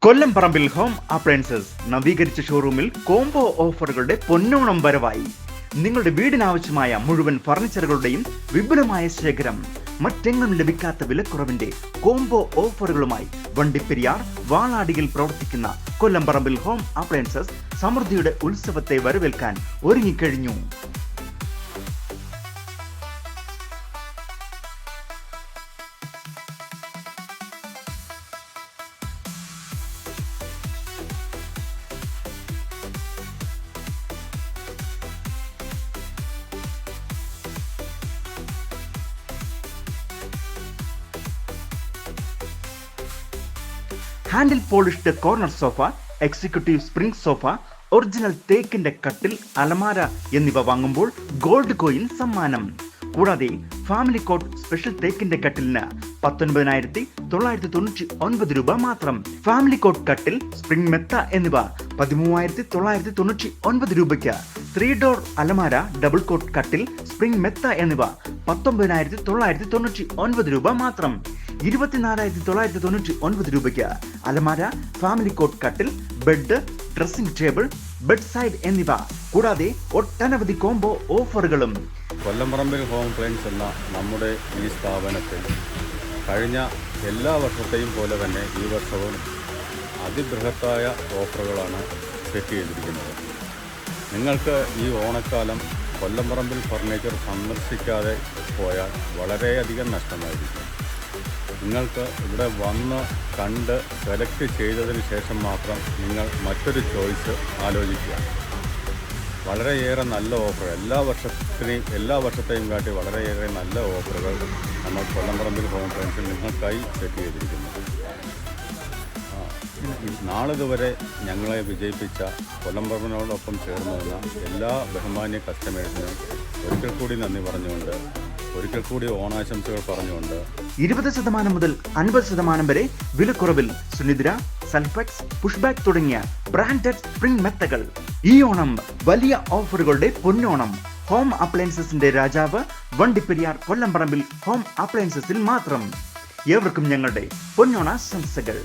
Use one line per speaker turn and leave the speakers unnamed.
Kollamparambil home appliances നവീകരിച്ച ഷോറൂമിൽ combo ഓഫറുകളുടെ പൊന്നോണം വരവായി. നിങ്ങളുടെ വീടിനാവശ്യമായ മുഴുവൻ ഫർണിച്ചറുകളുടെയും വിപുലമായ ശേഖരം, മറ്റെങ്ങും ലഭിക്കാത്ത വിലക്കുറവിന്റെ കോംബോ ഓഫറുകളുമായി വണ്ടിപ്പെരിയാർ വാളാടിയിൽ പ്രവർത്തിക്കുന്ന കൊല്ലംപറമ്പിൽ ഹോം അപ്ലയൻസസ് സമൃദ്ധിയുടെ ഉത്സവത്തെ വരവേൽക്കാൻ ഒരുങ്ങിക്കഴിഞ്ഞു. Handle polished corner sofa, executive spring sofa, original തേക്കിന്റെ കട്ടിൽ, അലമാര എന്നിവ വാങ്ങുമ്പോൾ ഗോൾഡ് കോയിൻ സമ്മാനം. കൂടാതെ ഫാമിലി കോട്ട് സ്പെഷ്യൽ തേക്കിന്റെ കട്ടിലിന് 19,999 രൂപ മാത്രം. ഫാമിലി കോട്ട് കട്ടിൽ, സ്പ്രിംഗ് മെത്ത എന്നിവ 13,999 രൂപയ്ക്ക്. 3 ഡോർ അലമാര, ഡബിൾ കോട്ട് കട്ടിൽ, സ്പ്രിംഗ് മെത്ത എന്നിവ 19,999 രൂപ മാത്രം. 24,999 രൂപയ്ക്ക് അലമാര, ഫാമിലി കോട്ട് കട്ടിൽ, bed, dressing table, bed side എന്നിവ കൂടാതെ ഒട്ടനവധി കോംബോ ഓഫറുകളും.
കൊല്ലംപറമ്പിൽ ഹോം അപ്ലയൻസ് എന്ന നമ്മുടെ ഈ സ്ഥാപനത്തിൽ കഴിഞ്ഞ എല്ലാ വർഷത്തെയും പോലെ തന്നെ ഈ വർഷവും അതിബൃഹത്തായ ഓഫറുകളാണ് സെറ്റ് ചെയ്തിരിക്കുന്നത്. നിങ്ങൾക്ക് ഈ ഓണക്കാലം കൊല്ലംപറമ്പിൽ ഫർണിച്ചർ സന്ദർശിക്കാതെ പോയാൽ വളരെയധികം നഷ്ടമായിരിക്കും. നിങ്ങൾക്ക് ഇവിടെ വന്ന് കണ്ട് സെലക്ട് ചെയ്തതിന് ശേഷം മാത്രം നിങ്ങൾ മറ്റൊരു ചോയ്സ് ആലോചിക്കുക. വളരെയേറെ നല്ല ഓഫർ, എല്ലാ വർഷത്തെയും കാട്ടി വളരെയേറെ നല്ല ഓഫറുകൾ നമ്മൾ കൊല്ലംപറമ്പിൽ ഹോം അപ്ലയൻസിൽ നിങ്ങൾക്കായി സെറ്റ് ചെയ്തിരിക്കുന്നു. നാളിതുവരെ ഞങ്ങളെ വിജയിപ്പിച്ച കൊല്ലംപറമ്പിനോടൊപ്പം ചേർന്ന് നിന്ന എല്ലാ ബഹുമാന്യ കസ്റ്റമേഴ്സിനും ഒരിക്കൽ കൂടി നന്ദി പറഞ്ഞുകൊണ്ട്, ഒരിക്കൽ കൂടി ഓണാശംസകൾ പറഞ്ഞുകൊണ്ട്
20% മുതൽ 50% വരെ വിലക്കുറവിൽ സുനിദ്ര, സൽഫെക്സ്, പുഷ്ബാക്ക് തുടങ്ങിയ ബ്രാൻഡഡ് സ്പ്രിംഗ് മെത്തകൾ. ഈ ഓണം വലിയ ഓഫറുകളുടെ പൊന്നോണം. ഹോം അപ്ലയൻസസിന്റെ രാജാവ് വണ്ടിപ്പെരിയാർ കൊല്ലംപറമ്പിൽ ഹോം അപ്ലയൻസസിൽ മാത്രം. ഏവർക്കും ഞങ്ങളുടെ പൊന്നോണാശംസകൾ.